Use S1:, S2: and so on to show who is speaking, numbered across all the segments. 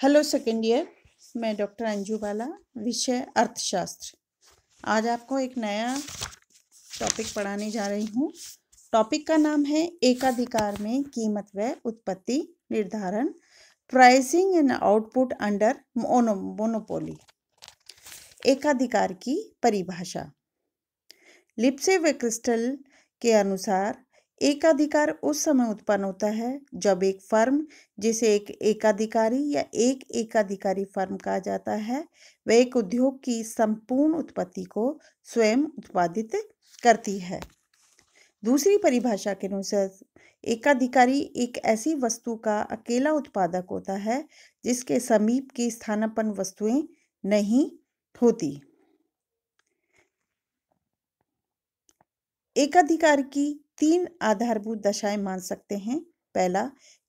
S1: Hello second year, मैं doctor Anju बाला, विषय अर्थशास्त्र। आज आपको एक नया टॉपिक पढ़ाने जा रही हूँ। टॉपिक का नाम है एकाधिकार में कीमत व उत्पत्ति निर्धारण, pricing and output under monopoly. एकाधिकार की परिभाषा। लिप्से व क्रिस्टल के अनुसार एकाधिकार उस समय उत्पन्न होता है जब एक फर्म, जिसे एक एकाधिकारी या एक एकाधिकारी फर्म कहा जाता है, वह एक उद्योग की संपूर्ण उत्पत्ति को स्वयं उत्पादित करती है। दूसरी परिभाषा के अनुसार एकाधिकारी एक ऐसी वस्तु का अकेला उत्पादक होता है जिसके समीप की स्थानापन्न वस्तुएं नहीं होती। एकाधिकार की 3 आधारभूत दशाएं मान सकते हैं। पहला,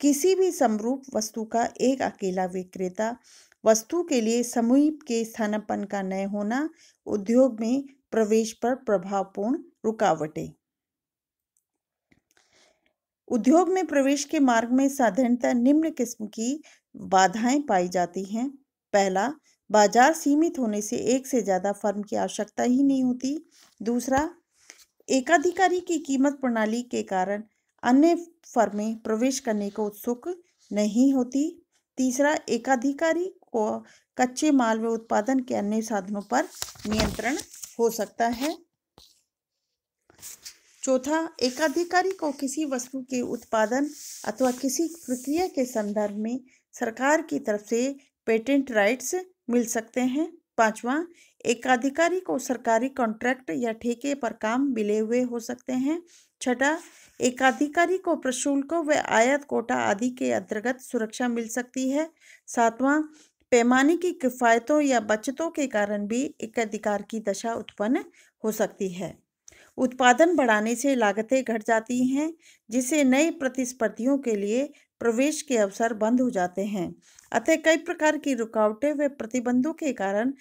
S1: किसी भी समरूप वस्तु का एक अकेला विक्रेता वस्तु के लिए समीप के स्थानापन्न का न होना, उद्योग में प्रवेश पर प्रभावपूर्ण रुकावटें। उद्योग में प्रवेश के मार्ग में साधारणतः निम्न किस्म की बाधाएं पाई जाती हैं। पहला, बाजार सीमित होने से एक से ज्यादा फर्म की आवश्यकता ही नहीं होती। दूसरा, एकाधिकारी की कीमत प्रणाली के कारण अन्य फर्में प्रवेश करने को उत्सुक नहीं होती। तीसरा, एकाधिकारी को कच्चे माल व उत्पादन के अन्य साधनों पर नियंत्रण हो सकता है। चौथा, एकाधिकारी को किसी वस्तु के उत्पादन अथवा किसी प्रक्रिया के संदर्भ में सरकार की तरफ से पेटेंट राइट्स मिल सकते हैं। पांचवा, एकाधिकारी को सरकारी कॉन्ट्रैक्ट या ठेके पर काम मिले हुए हो सकते हैं। छठा, एकाधिकारी को प्रशुल्कों व आयात कोटा आदि के अंतर्गत सुरक्षा मिल सकती है। सातवां, पैमाने की किफायतों या बचतों के कारण भी एकाधिकार की दशा उत्पन्न हो सकती है। उत्पादन बढ़ाने से लागतें घट जाती हैं, जिससे नए प्रतिस्पर्धियों के लिए प्रवेश के अवसर बंद हो जाते हैं। अतः कई प्रकार की रुकावटें व प्रतिबंधों के कारण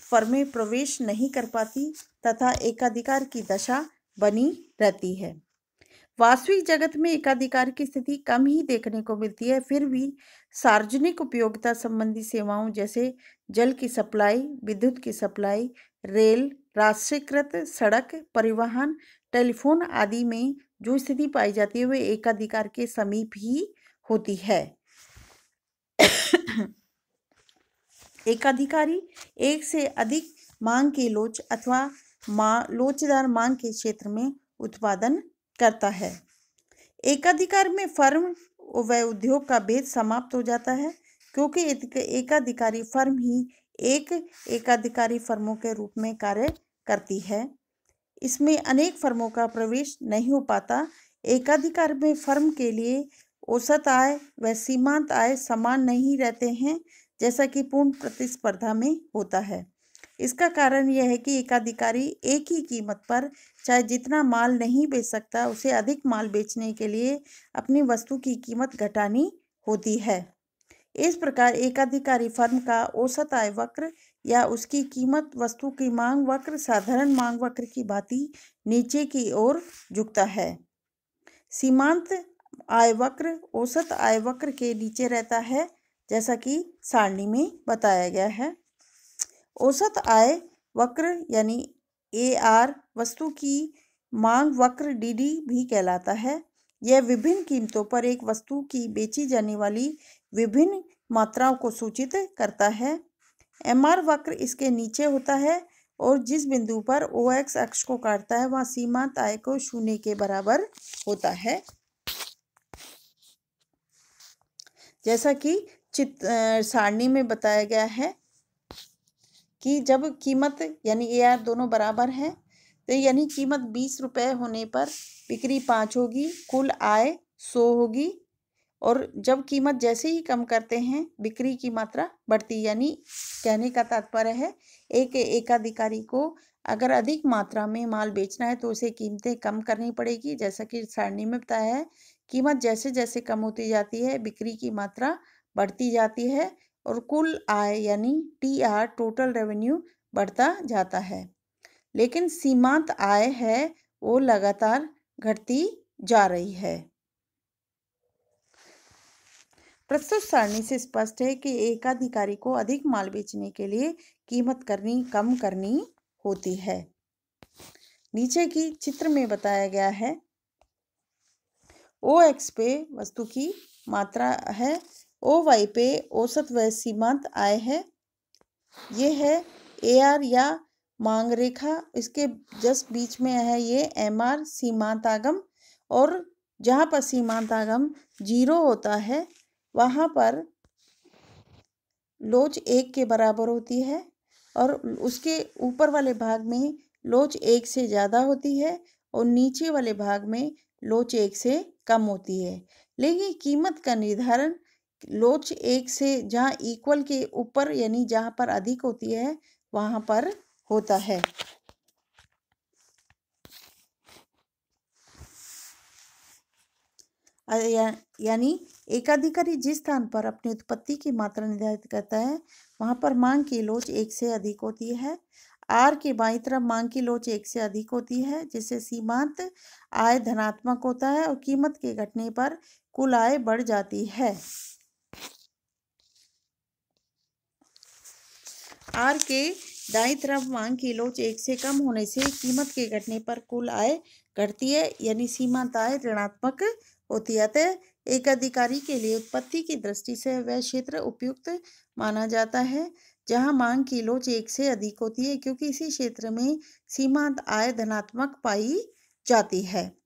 S1: फर्में प्रवेश नहीं कर पाती तथा एकाधिकार की दशा बनी रहती है। वास्तविक जगत में एकाधिकार की स्थिति कम ही देखने को मिलती है। फिर भी सार्वजनिक उपयोगिता संबंधी सेवाओं जैसे जल की सप्लाई, विद्युत की सप्लाई, रेल, राष्ट्रीयकृत सड़क परिवहन, टेलीफोन आदि में जो स्थिति पाई जाती है वह एकाधिकार के समीप ही होती है। एकाधिकारी एक से अधिक मांग की लोच अथवा लोचदार मांग के क्षेत्र में उत्पादन करता है। एकाधिकार में फर्म व उद्योग का भेद समाप्त हो जाता है, क्योंकि एकाधिकारी फर्म ही एक एकाधिकारी फर्मों के रूप में कार्य करती है। इसमें अनेक फर्मों का प्रवेश नहीं हो पाता। एकाधिकार में फर्म के लिए औसत आय व सीमांत आय समान नहीं रहते हैं, जैसा कि पूर्ण प्रतिस्पर्धा में होता है। इसका कारण यह है कि एकाधिकारी एक ही कीमत पर चाहे जितना माल नहीं बेच सकता, उसे अधिक माल बेचने के लिए अपनी वस्तु की कीमत घटानी होती है। इस प्रकार एकाधिकारी फर्म का औसत आय वक्र या उसकी कीमत वस्तु की मांग वक्र साधारण मांग वक्र की भांति नीचे की ओर झुकता है। सीमांत आय वक्र औसत आय वक्र के नीचे रहता है, जैसा कि सारणी में बताया गया है। औसत आय वक्र यानी AR वस्तु की मांग वक्र DD भी कहलाता है। यह विभिन्न कीमतों पर एक वस्तु की बेची जाने वाली विभिन्न मात्राओं को सूचित करता है। MR वक्र इसके नीचे होता है और जिस बिंदु पर OX अक्ष को काटता है वहां सीमांत आय को शून्य के बराबर होता है, जैसा कि सारणी में बताया गया है कि जब कीमत यानी AR दोनों बराबर है तो यानी कीमत 20 रुपये होने पर बिक्री 5 होगी, कुल आय 100 होगी। और जब कीमत जैसे ही कम करते हैं बिक्री की मात्रा बढ़ती, यानी कहने का तात्पर्य है एक एकाधिकारी को अगर अधिक मात्रा में माल बेचना है तो उसे कीमतें कम करनी पड़ेगी। जैसा कि सारणी में बताया है, कीमत जैसे जैसे कम होती जाती है बिक्री की मात्रा बढ़ती जाती है और कुल आय यानी TR टोटल रेवेन्यू बढ़ता जाता है। लेकिन सीमांत आय है वो लगातार घटती जा रही है। प्रस्तुत सारणी से स्पष्ट है कि एकाधिकारी को अधिक माल बेचने के लिए कीमत कम करनी होती है। नीचे की चित्र में बताया गया है OX पे वस्तु की मात्रा है, OY पे औसत व सीमांत आय है। ये है AR या मांग रेखा, इसके जस्ट बीच में है ये MR सीमांत आगम, और जहाँ पर सीमांत आगम 0 होता है वहाँ पर लोच 1 के बराबर होती है, और उसके ऊपर वाले भाग में लोच 1 से ज़्यादा होती है और नीचे वाले भाग में लोच 1 से कम होती है। लेकिन कीमत का निर्धारण लोच 1 से जहाँ इक्वल के ऊपर यानी जहाँ पर अधिक होती है वहाँ पर होता है। यानी एकाधिकारी जिस स्थान पर अपनी उत्पत्ति की मात्रा निर्धारित करता है वहाँ पर मांग की लोच 1 से अधिक होती है। R के बाईं तरफ मांग की लोच 1 से अधिक होती है, जिससे सीमांत आय धनात्मक होता है और कीमत के घटने पर कुल आय बढ़ जाती है। R के दाईं तरफ मांग की लोच 1 से कम होने से कीमत के घटने पर कुल आय घटती है, यानी सीमांत आय ऋणात्मक होती है। अतः एकाधिकारी के लिए उत्पत्ति की दृष्टि से वह क्षेत्र उपयुक्त माना जाता है जहां मांग की लोच 1 से अधिक होती है, क्योंकि इसी क्षेत्र में सीमांत आय धनात्मक पाई जाती है।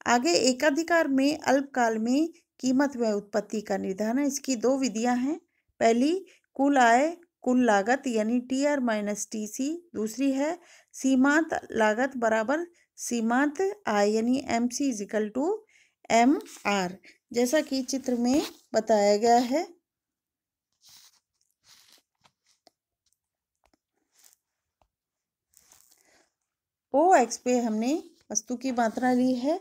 S1: आगे एकाधिकार में अल्पकाल में कीमत व उत्पत्ति का निर्धारण, इसकी 2 विधियां हैं। पहली कुल आय कुल लागत यानी TR माइनस TC, दूसरी है सीमांत लागत बराबर सीमांत आय यानी MC इजिकल टू MR, जैसा कि चित्र में बताया गया है। OX पे हमने वस्तु की मात्रा ली है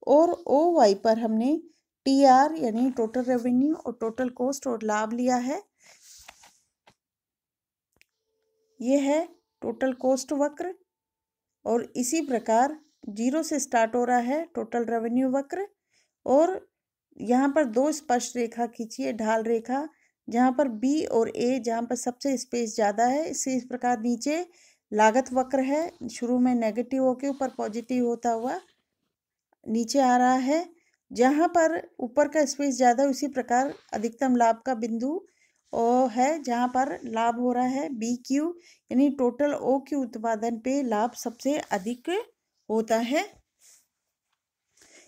S1: और OY पर हमने TR यानी टोटल रेवेन्यू और टोटल कॉस्ट और लाभ लिया है। ये है टोटल कॉस्ट वक्र, और इसी प्रकार 0 से स्टार्ट हो रहा है टोटल रेवेन्यू वक्र, और यहाँ पर 2 स्पर्श रेखा खींचिए, ढाल रेखा, जहाँ पर B और A जहाँ पर सबसे स्पेस ज़्यादा है। इस प्रकार नीचे लागत वक्र है, शुरू में नेगेटिव होके ऊपर पॉजिटिव होता हुआ नीचे आ रहा है। जहाँ पर ऊपर का स्पेस ज़्यादा उसी प्रकार अधिकतम लाभ का बिंदु ओ है जहाँ पर लाभ हो रहा है BQ, यानी टोटल OQ उत्पादन पे लाभ सबसे अधिक होता है।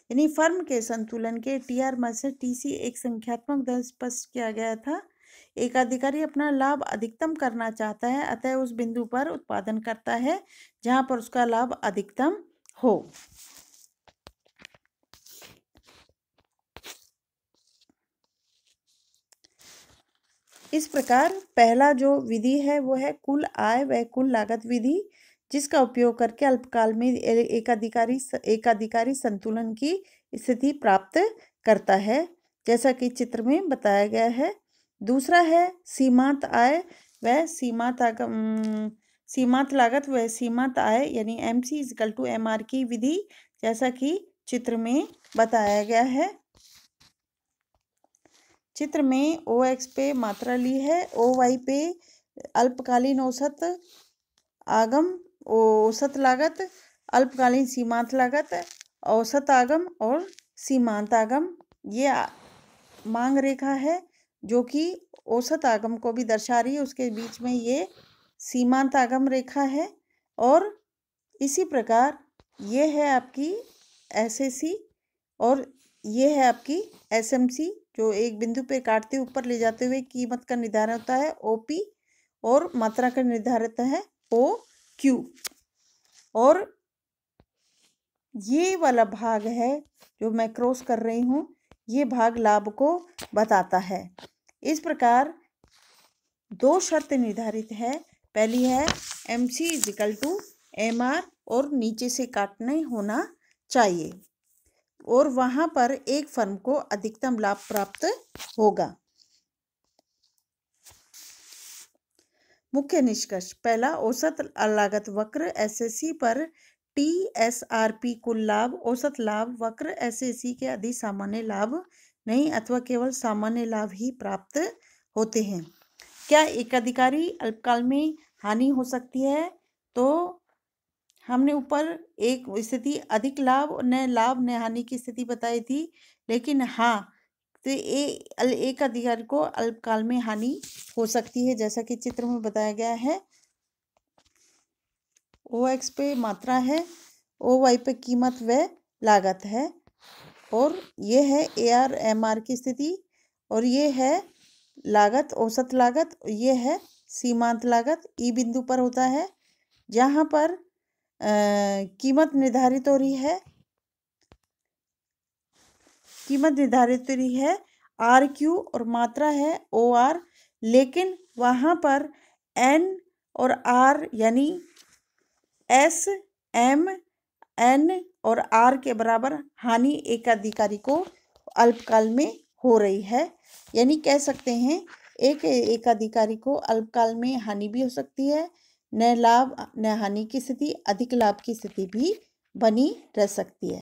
S1: यानी फर्म के संतुलन के TR माइनस TC एक संख्यात्मक दर स्पष्ट किया गया था। एकाधिकारी अपना लाभ अधिकतम करना चाहता है, अतः उस बिंदु पर उत्पादन करता है जहां पर उसका लाभ अधिकतम हो। इस प्रकार पहला जो विधि है वो है कुल आय व कुल लागत विधि, जिसका उपयोग करके अल्पकाल में एकाधिकारी संतुलन की स्थिति प्राप्त करता है, जैसा कि चित्र में बताया गया है। दूसरा है सीमांत आय व सीमांत लागत व सीमांत आय यानी MC इजिकल टू MR की विधि, जैसा कि चित्र में बताया गया है। चित्र में OX पे मात्रा ली है, OY पे अल्पकालीन औसत आगम, औसत लागत, अल्पकालीन सीमांत लागत, औसत आगम और सीमांत आगम। ये मांग रेखा है जो कि औसत आगम को भी दर्शा रही है, उसके बीच में ये सीमांत आगम रेखा है। और इसी प्रकार ये है आपकी SAC और ये है आपकी SMC, जो एक बिंदु पे काटते ऊपर ले जाते हुए कीमत का निर्धारण होता है OP, और मात्रा का निर्धारित है OQ। और ये वाला भाग है जो मैं क्रॉस कर रही हूँ, ये भाग लाभ को बताता है। इस प्रकार 2 शर्त निर्धारित है। पहली है MC इजिकल टू MR और नीचे से काटने होना चाहिए, और वहां पर एक फर्म को अधिकतम लाभ प्राप्त होगा। मुख्य निष्कर्ष, पहला औसत लागत वक्र SAC पर TSRP कुल लाभ औसत लाभ वक्र SAC के अधिसामान्य लाभ नहीं अथवा केवल सामान्य लाभ ही प्राप्त होते हैं। क्या एकाधिकारी अल्पकाल में हानि हो सकती है? तो हमने ऊपर एक स्थिति अधिक लाभ न लाभ न हानि की स्थिति बताई थी, लेकिन हाँ, तो एक अधिकारी को अल्पकाल में हानि हो सकती है, जैसा कि चित्र में बताया गया है। ओ एक्स पे मात्रा है, ओ वाई पे कीमत व लागत है, और ये है ए आर एम आर की स्थिति, और ये है लागत, औसत लागत, ये है सीमांत लागत। ई बिंदु पर होता है जहाँ पर कीमत निर्धारित हो रही है, आर क्यू, और मात्रा है ओ आर, लेकिन वहाँ पर एन और आर यानी एस एम एन और आर के बराबर हानि एकाधिकारी को अल्पकाल में हो रही है। यानी कह सकते हैं एक एकाधिकारी को अल्पकाल में हानि भी हो सकती है, न लाभ न हानि की स्थिति, अधिक लाभ की स्थिति भी बनी रह सकती है।